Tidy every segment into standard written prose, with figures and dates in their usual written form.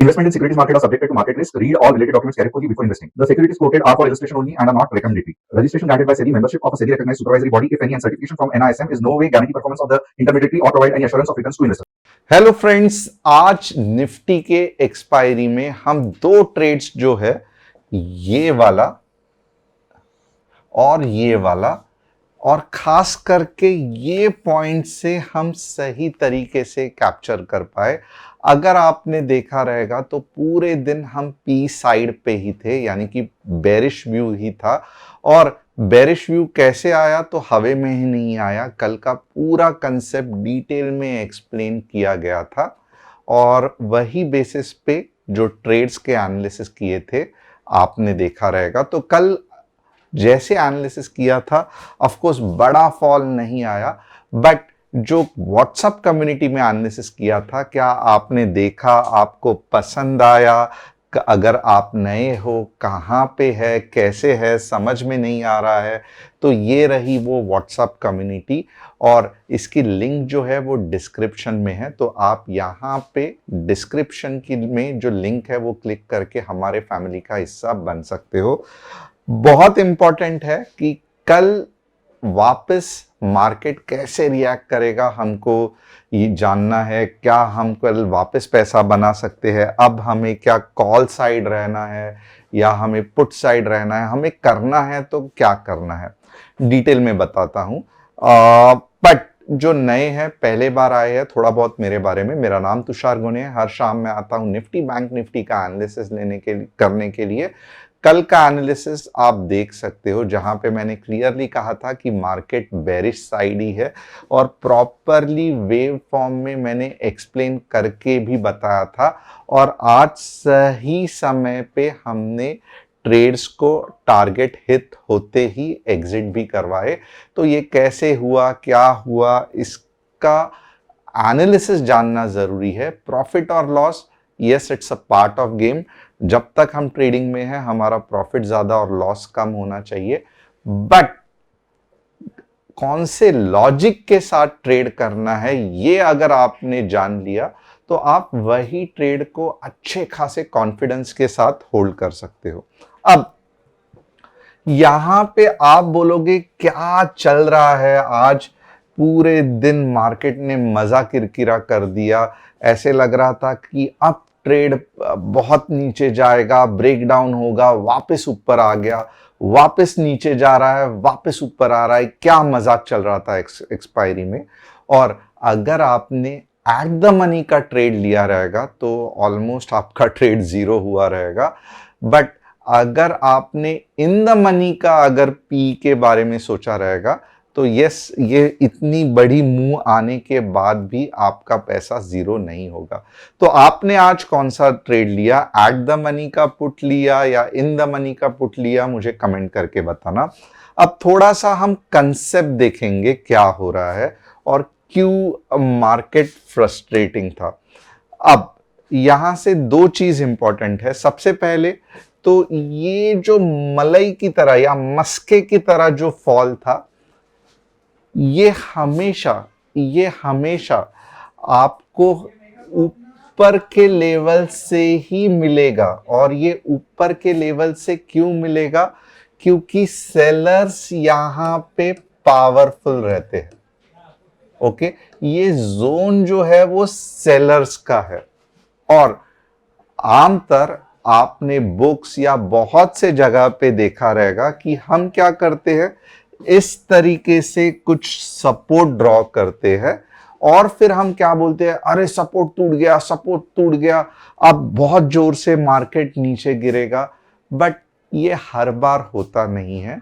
Investment in securities market are subjected to market risk. Read all related documents carefully before investing. The securities quoted are for illustration only and are not recommendatory. Registration granted by SEBI, membership of a SEBI recognized supervisory body, if any, and certification from NISM is no way guarantee performance of the intermediary or provide any assurance of returns to investors. Hello friends, आज Nifty के expiry में हम दो trades जो है ये वाला और खास करके ये पॉइंट से हम सही तरीके से कैप्चर कर पाए। अगर आपने देखा रहेगा तो पूरे दिन हम पी साइड पे ही थे, यानी कि बेरिश व्यू ही था। और बेरिश व्यू कैसे आया? तो हवे में ही नहीं आया। कल का पूरा कंसेप्ट डिटेल में एक्सप्लेन किया गया था और वही बेसिस पे जो ट्रेड्स के एनालिसिस किए थे आपने देखा रहेगा। तो कल जैसे एनालिसिस किया था, ऑफ कोर्स बड़ा फॉल नहीं आया, बट जो व्हाट्सएप कम्युनिटी में एनालिसिस किया था, क्या आपने देखा? आपको पसंद आया? अगर आप नए हो, कहाँ पे है, कैसे है, समझ में नहीं आ रहा है, तो ये रही वो व्हाट्सएप कम्युनिटी और इसकी लिंक जो है वो डिस्क्रिप्शन में है। तो आप यहाँ पे डिस्क्रिप्शन की में जो लिंक है वो क्लिक करके हमारे फैमिली का हिस्सा बन सकते हो। बहुत इंपॉर्टेंट है कि कल वापस मार्केट कैसे रिएक्ट करेगा, हमको ये जानना है। क्या हम कल वापस पैसा बना सकते हैं? अब हमें क्या कॉल साइड रहना है या हमें पुट साइड रहना है? हमें करना है तो क्या करना है, डिटेल में बताता हूं। बट जो नए हैं, पहले बार आए हैं, थोड़ा बहुत मेरे बारे में। मेरा नाम तुषार गुने है। हर शाम मैं आता हूं निफ्टी बैंक निफ्टी का एनालिसिस करने के लिए। कल का एनालिसिस आप देख सकते हो, जहां पे मैंने क्लियरली कहा था कि मार्केट बेरिश साइड ही है और प्रॉपरली वेव फॉर्म में मैंने एक्सप्लेन करके भी बताया था। और आज सही समय पे हमने ट्रेड्स को टारगेट हिट होते ही एग्जिट भी करवाए। तो ये कैसे हुआ, क्या हुआ, इसका एनालिसिस जानना जरूरी है। प्रॉफिट और loss, yes, it's a part of game. जब तक हम ट्रेडिंग में हैं, हमारा प्रॉफिट ज्यादा और लॉस कम होना चाहिए। बट कौन से लॉजिक के साथ ट्रेड करना है, ये अगर आपने जान लिया तो आप वही ट्रेड को अच्छे खासे कॉन्फिडेंस के साथ होल्ड कर सकते हो। अब यहां पे आप बोलोगे क्या चल रहा है आज? पूरे दिन मार्केट ने मजा किरकिरा कर दिया। ऐसे लग रहा था कि अब ट्रेड बहुत नीचे जाएगा, ब्रेकडाउन होगा, वापस ऊपर आ गया, वापस नीचे जा रहा है, वापस ऊपर आ रहा है। क्या मजाक चल रहा था एक्सपायरी में। और अगर आपने एट द मनी का ट्रेड लिया रहेगा तो ऑलमोस्ट आपका ट्रेड जीरो हुआ रहेगा। बट अगर आपने इन द मनी का अगर पी के बारे में सोचा रहेगा तो यस, ये इतनी बड़ी मूव आने के बाद भी आपका पैसा जीरो नहीं होगा। तो आपने आज कौन सा ट्रेड लिया? एट द मनी का पुट लिया या इन द मनी का पुट लिया? मुझे कमेंट करके बताना। अब थोड़ा सा हम कंसेप्ट देखेंगे क्या हो रहा है और क्यों मार्केट फ्रस्ट्रेटिंग था। अब यहां से दो चीज इंपॉर्टेंट है। सबसे पहले तो ये जो मलई की तरह या मस्के की तरह जो फॉल था, ये हमेशा आपको ऊपर के लेवल से ही मिलेगा। और ये ऊपर के लेवल से क्यों मिलेगा? क्योंकि सेलर्स यहां पे पावरफुल रहते हैं। ओके, ये जोन जो है वो सेलर्स का है। और आमतौर आपने बुक्स या बहुत से जगह पे देखा रहेगा कि हम क्या करते हैं, इस तरीके से कुछ सपोर्ट ड्रॉ करते हैं और फिर हम क्या बोलते हैं, अरे सपोर्ट टूट गया, अब बहुत जोर से मार्केट नीचे गिरेगा। बट ये हर बार होता नहीं है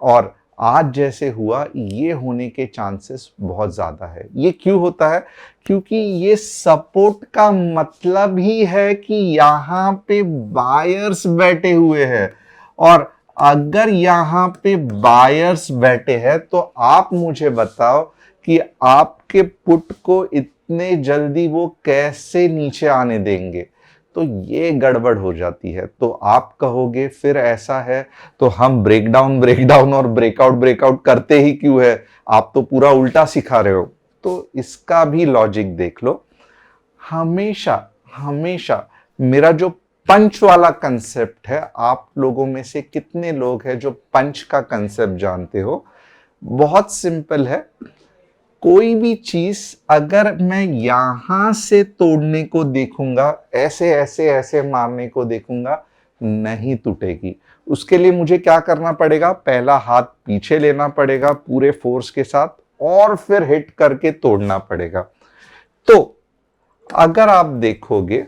और आज जैसे हुआ, ये होने के चांसेस बहुत ज्यादा है। ये क्यों होता है? क्योंकि ये सपोर्ट का मतलब ही है कि यहां पे बायर्स बैठे हुए हैं। और अगर यहां पे बायर्स बैठे हैं तो आप मुझे बताओ कि आपके पुट को इतने जल्दी वो कैसे नीचे आने देंगे? तो ये गड़बड़ हो जाती है। तो आप कहोगे फिर ऐसा है तो हम ब्रेकडाउन और ब्रेकआउट करते ही क्यों है? आप तो पूरा उल्टा सिखा रहे हो। तो इसका भी लॉजिक देख लो। हमेशा मेरा जो पंच वाला कंसेप्ट है, आप लोगों में से कितने लोग हैं जो पंच का कंसेप्ट जानते हो? बहुत सिंपल है। कोई भी चीज अगर मैं यहां से तोड़ने को देखूंगा, ऐसे ऐसे ऐसे मारने को देखूंगा, नहीं टूटेगी। उसके लिए मुझे क्या करना पड़ेगा? पहला हाथ पीछे लेना पड़ेगा पूरे फोर्स के साथ और फिर हिट करके तोड़ना पड़ेगा। तो अगर आप देखोगे,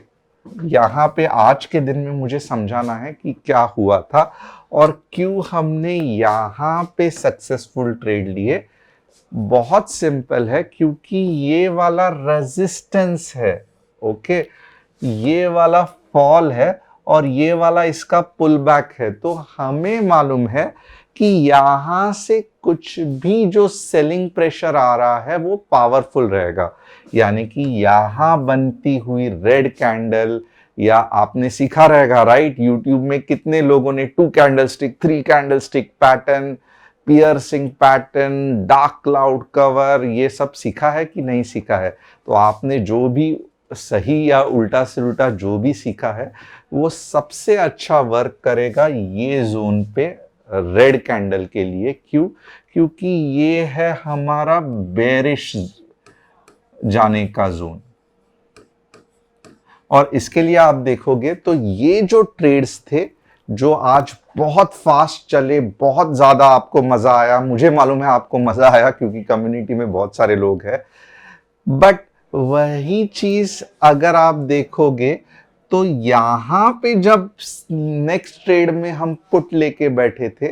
यहां पे आज के दिन में मुझे समझाना है कि क्या हुआ था और क्यों हमने यहां पे सक्सेसफुल ट्रेड लिए। बहुत सिंपल है, क्योंकि ये वाला रेजिस्टेंस है, ओके, ये वाला फॉल है और ये वाला इसका पुल बैक है। तो हमें मालूम है कि यहां से कुछ भी जो सेलिंग प्रेशर आ रहा है वो पावरफुल रहेगा। यानी कि यहां बनती हुई रेड कैंडल, या आपने सीखा रहेगा राइट, यूट्यूब में कितने लोगों ने 2 candlestick, 3 candlestick pattern, piercing pattern, dark cloud cover, ये सब सीखा है कि नहीं सीखा है? तो आपने जो भी सही या उल्टा से उल्टा जो भी सीखा है, वो सबसे अच्छा वर्क करेगा ये जोन पे, रेड कैंडल के लिए। क्यों? क्योंकि ये है हमारा बेरिश जाने का जोन। और इसके लिए आप देखोगे तो ये जो ट्रेड्स थे जो आज बहुत फास्ट चले, बहुत ज्यादा आपको मजा आया, मुझे मालूम है आपको मजा आया क्योंकि कम्युनिटी में बहुत सारे लोग हैं, बट वही चीज अगर आप देखोगे तो यहां पे जब नेक्स्ट ट्रेड में हम पुट लेके बैठे थे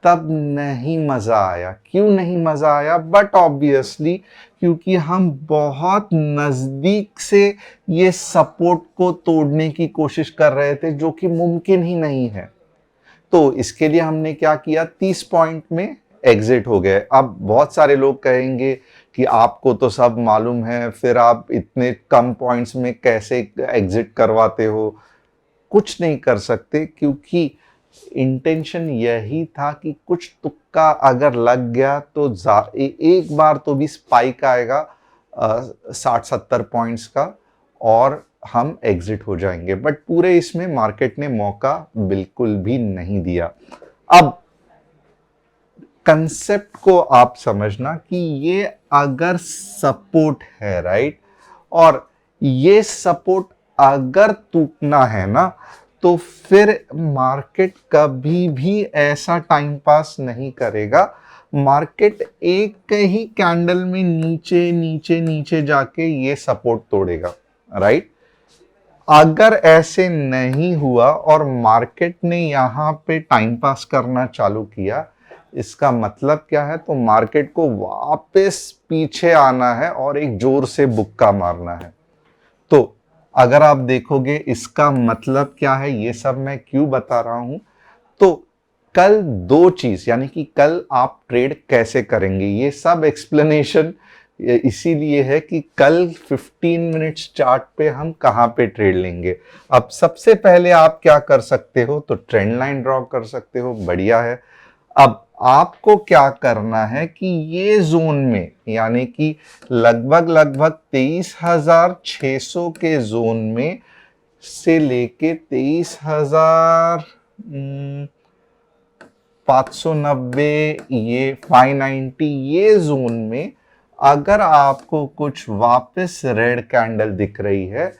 तब नहीं मजा आया। क्यों नहीं मजा आया? बट ऑब्वियसली क्योंकि हम बहुत नजदीक से ये सपोर्ट को तोड़ने की कोशिश कर रहे थे, जो कि मुमकिन ही नहीं है। तो इसके लिए हमने क्या किया? 30 पॉइंट में एग्जिट हो गए। अब बहुत सारे लोग कहेंगे कि आपको तो सब मालूम है, फिर आप इतने कम पॉइंट्स में कैसे एग्जिट करवाते हो? कुछ नहीं कर सकते, क्योंकि इंटेंशन यही था कि कुछ तुक्का अगर लग गया तो एक बार तो भी स्पाइक आएगा 60-70 पॉइंट्स का और हम एग्जिट हो जाएंगे। बट पूरे इसमें मार्केट ने मौका बिल्कुल भी नहीं दिया। अब कंसेप्ट को आप समझना कि ये अगर सपोर्ट है राइट, और ये सपोर्ट अगर टूटना है ना, तो फिर मार्केट कभी भी ऐसा टाइम पास नहीं करेगा। मार्केट एक ही कैंडल में नीचे नीचे नीचे जाके ये सपोर्ट तोड़ेगा राइट। अगर ऐसे नहीं हुआ और मार्केट ने यहां पे टाइम पास करना चालू किया, इसका मतलब क्या है? तो मार्केट को वापस पीछे आना है और एक जोर से बुक्का मारना है। तो अगर आप देखोगे इसका मतलब क्या है, ये सब मैं क्यों बता रहा हूं? तो कल दो चीज, यानी कि कल आप ट्रेड कैसे करेंगे, ये सब एक्सप्लेनेशन इसीलिए है कि कल 15 मिनट्स चार्ट पे हम कहां पे ट्रेड लेंगे। अब सबसे पहले आप क्या कर सकते हो? तो ट्रेंड लाइन ड्रॉ कर सकते हो, बढ़िया है। अब आपको क्या करना है कि ये जोन में, यानी कि लगभग 23,600 के जोन में से लेके 23,590, ये 590, ये जोन में अगर आपको कुछ वापस रेड कैंडल दिख रही है,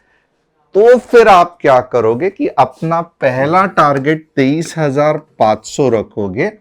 तो फिर आप क्या करोगे कि अपना पहला टारगेट 23,500 रखोगे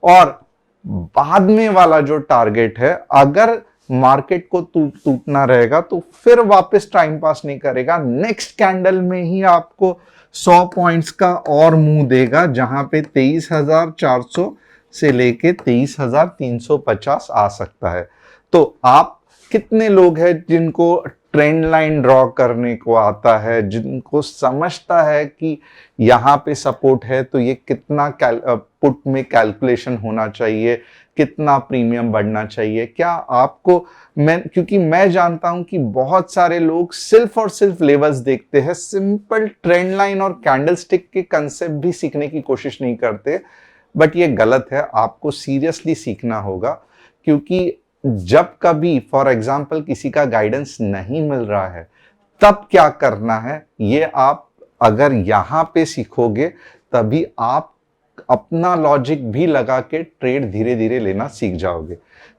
और बाद में वाला जो टारगेट है, अगर मार्केट को टूटना रहेगा तो फिर वापस टाइम पास नहीं करेगा, नेक्स्ट कैंडल में ही आपको 100 पॉइंट्स का और मुंह देगा, जहां पे 23,400 से लेके 23,350 आ सकता है। तो आप कितने लोग हैं जिनको ट्रेंड लाइन ड्रॉ करने को आता है, जिनको समझता है कि यहाँ पे सपोर्ट है तो ये कितना पुट में कैलकुलेशन होना चाहिए, कितना प्रीमियम बढ़ना चाहिए? क्या आपको, क्योंकि मैं जानता हूं कि बहुत सारे लोग सिर्फ और सिर्फ लेवल्स देखते हैं, सिंपल ट्रेंड लाइन और कैंडलस्टिक के कंसेप्ट भी सीखने की कोशिश नहीं करते। बट ये गलत है, आपको सीरियसली सीखना होगा। क्योंकि जब कभी फॉर एग्जाम्पल किसी का गाइडेंस नहीं मिल रहा है, तब क्या करना है ये आप अगर यहाँ पे सीखोगे तभी आप अपना लॉजिक भी लगा के ट्रेड धीरे धीरे लेना सीख जाओगे।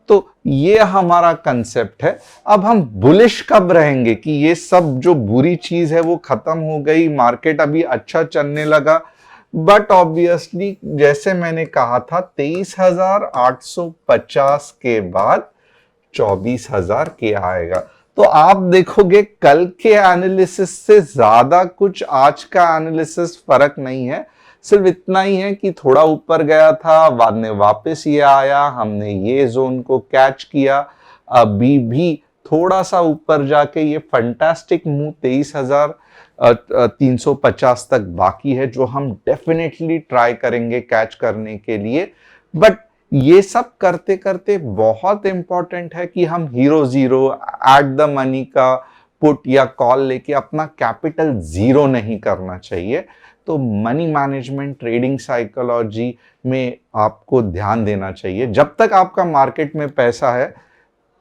तो ये हमारा कंसेप्ट है। अब हम बुलिश कब रहेंगे कि ये सब जो बुरी चीज है वो खत्म हो गई, मार्केट अभी अच्छा चलने लगा। बट ऑब्वियसली जैसे मैंने कहा था 23,850 के बाद 24,000 के आएगा। तो आप देखोगे कल के एनालिसिस से ज्यादा कुछ आज का एनालिसिस फर्क नहीं है, सिर्फ इतना ही है कि थोड़ा ऊपर गया था, बाद में वापस ये आया, हमने ये जोन को कैच किया, अभी भी थोड़ा सा ऊपर जाके ये फंटास्टिक मूव 23,350 तक बाकी है, जो हम डेफिनेटली ट्राई करेंगे कैच करने के लिए। बट ये सब करते करते बहुत इंपॉर्टेंट है कि हम hero zero at the money का पुट या कॉल लेके अपना कैपिटल जीरो नहीं करना चाहिए। तो मनी मैनेजमेंट, ट्रेडिंग साइकोलॉजी में आपको ध्यान देना चाहिए। जब तक आपका मार्केट में पैसा है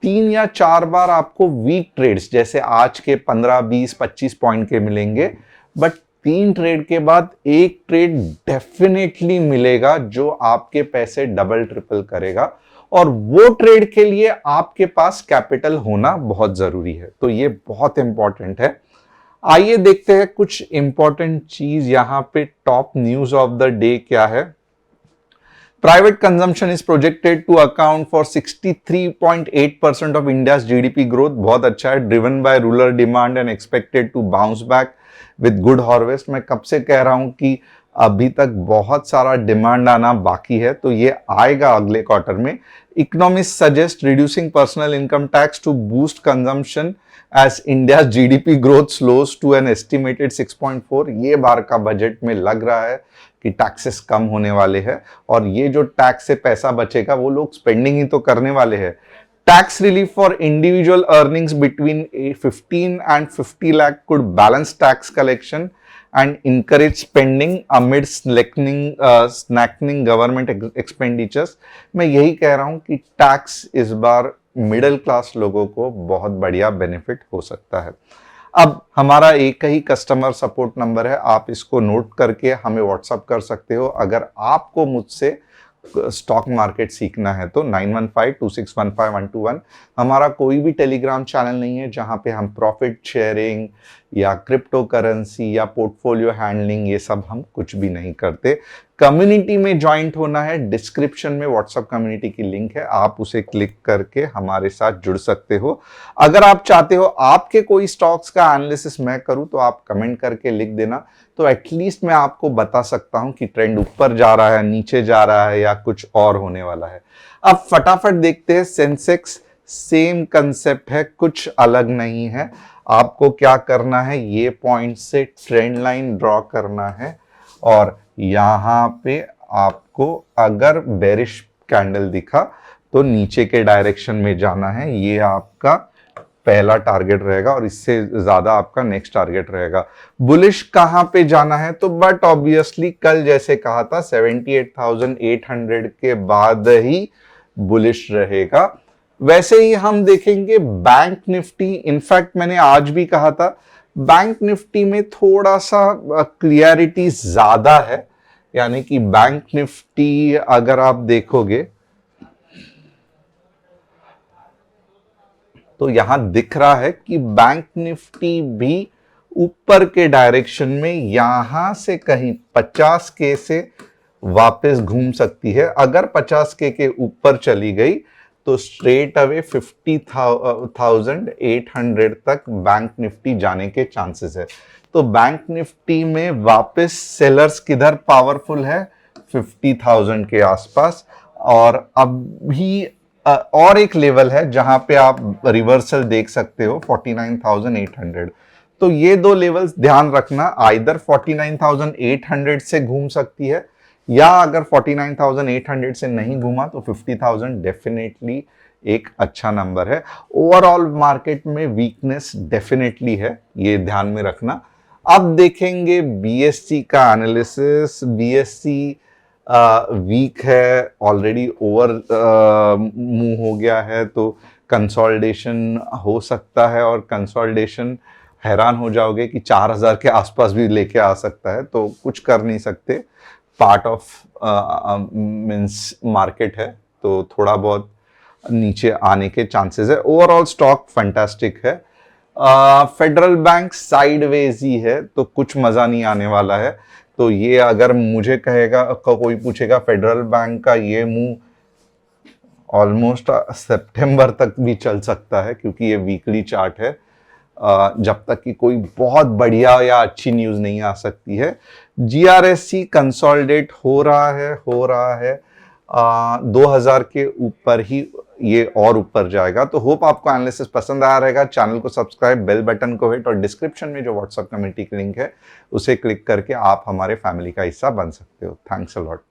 3 या 4 बार आपको वीक ट्रेड्स जैसे आज के 15, 20, 25 पॉइंट के मिलेंगे, बट 3 ट्रेड के बाद एक ट्रेड डेफिनेटली मिलेगा जो आपके पैसे डबल ट्रिपल करेगा, और वो ट्रेड के लिए आपके पास कैपिटल होना बहुत जरूरी है। तो ये बहुत इंपॉर्टेंट है। आइए देखते हैं कुछ इंपॉर्टेंट चीज यहां पे top news of the day क्या है। Private consumption is projected to account for 63.8% of India's GDP growth. बहुत अच्छा है, driven by rural demand and expected to bounce back with good harvest. मैं कब से कह रहा हूं कि अभी तक बहुत सारा डिमांड आना बाकी है, तो ये आएगा अगले क्वार्टर में। Economist suggest reducing personal income tax to boost consumption as India GDP growth slows to an estimated 6.4। ये बार का बजट में लग रहा है कि टैक्सेस कम होने वाले हैं, और ये जो टैक्स से पैसा बचेगा वो लोग स्पेंडिंग ही तो करने वाले हैं। Tax relief for individual earnings between 15 and 50 lakh could balance tax collection and encourage spending amid slackening government expenditures। मैं यही कह रहा हूं कि टैक्स इस बार मिडिल क्लास लोगों को बहुत बढ़िया बेनिफिट हो सकता है। अब हमारा एक ही कस्टमर सपोर्ट नंबर है, आप इसको नोट करके हमें व्हाट्सएप कर सकते हो। अगर आपको मुझसे स्टॉक मार्केट सीखना है तो 9152615121। हमारा कोई भी टेलीग्राम चैनल नहीं है जहां पे हम प्रॉफिट शेयरिंग या क्रिप्टो करेंसी या पोर्टफोलियो हैंडलिंग ये सब हम कुछ भी नहीं करते। कम्युनिटी में ज्वाइंट होना है, डिस्क्रिप्शन में व्हाट्सएप कम्युनिटी की लिंक है, आप उसे क्लिक करके हमारे साथ जुड़ सकते हो। अगर आप चाहते हो आपके कोई स्टॉक्स का एनालिसिस मैं करूं तो आप कमेंट करके लिख देना, तो एटलीस्ट मैं आपको बता सकता हूं कि ट्रेंड ऊपर जा रहा है, नीचे जा रहा है या कुछ और होने वाला है। अब फटाफट देखते हैं सेंसेक्स। सेम कंसेप्ट है, कुछ अलग नहीं है। आपको क्या करना है, ये पॉइंट से ट्रेंड लाइन ड्रॉ करना है, और यहां पे आपको अगर बेरिश कैंडल दिखा तो नीचे के डायरेक्शन में जाना है। ये आपका पहला टारगेट रहेगा और इससे ज्यादा आपका नेक्स्ट टारगेट रहेगा। बुलिश कहां पे जाना है, तो बट ऑब्वियसली कल जैसे कहा था 78,800 के बाद ही बुलिश रहेगा। वैसे ही हम देखेंगे बैंक निफ्टी। इनफैक्ट मैंने आज भी कहा था बैंक निफ्टी में थोड़ा सा क्लियरिटी ज्यादा है, यानी कि बैंक निफ्टी अगर आप देखोगे तो यहां दिख रहा है कि बैंक निफ्टी भी ऊपर के डायरेक्शन में यहां से कहीं 50 के से वापस घूम सकती है। अगर 50 के ऊपर चली गई तो स्ट्रेट अवे 50,800 तक बैंक निफ्टी जाने के चांसेस है। तो बैंक निफ्टी में वापस सेलर्स किधर पावरफुल है, 50,000 के आसपास। और अभी और एक लेवल है जहां पे आप रिवर्सल देख सकते हो 49,800। तो ये दो लेवल्स ध्यान रखना, आइदर 49,800 से घूम सकती है, या अगर 49,800 से नहीं घूमा तो 50,000 डेफिनेटली एक अच्छा नंबर है। ओवरऑल मार्केट में वीकनेस डेफिनेटली है, ये ध्यान में रखना। अब देखेंगे बीएससी का एनालिसिस। बीएससी वीक है, ऑलरेडी ओवर मूव हो गया है, तो कंसोलिडेशन हो सकता है, और कंसोलिडेशन हैरान हो जाओगे कि 4000 के आसपास भी लेके आ सकता है, तो कुछ कर नहीं सकते, पार्ट ऑफ मीन्स मार्केट है, तो थोड़ा बहुत नीचे आने के चांसेस है। ओवरऑल स्टॉक फैंटास्टिक है। फेडरल बैंक साइडवेज ही है, तो कुछ मजा नहीं आने वाला है। तो ये अगर मुझे कहेगा, कोई पूछेगा फेडरल बैंक का ये मूव ऑलमोस्ट सितंबर तक भी चल सकता है, क्योंकि ये वीकली चार्ट है, जब तक कि कोई बहुत बढ़िया या अच्छी न्यूज़ नहीं आ सकती है। जीआरएससी कंसोलिडेट हो रहा है 2000 के ऊपर ही ये और ऊपर जाएगा। तो होप आपको एनालिसिस पसंद आया रहेगा। चैनल को सब्सक्राइब, बेल बटन को हिट और डिस्क्रिप्शन में जो व्हाट्सएप कम्युनिटी की लिंक है उसे क्लिक करके आप हमारे फैमिली का हिस्सा बन सकते हो। Thanks a lot.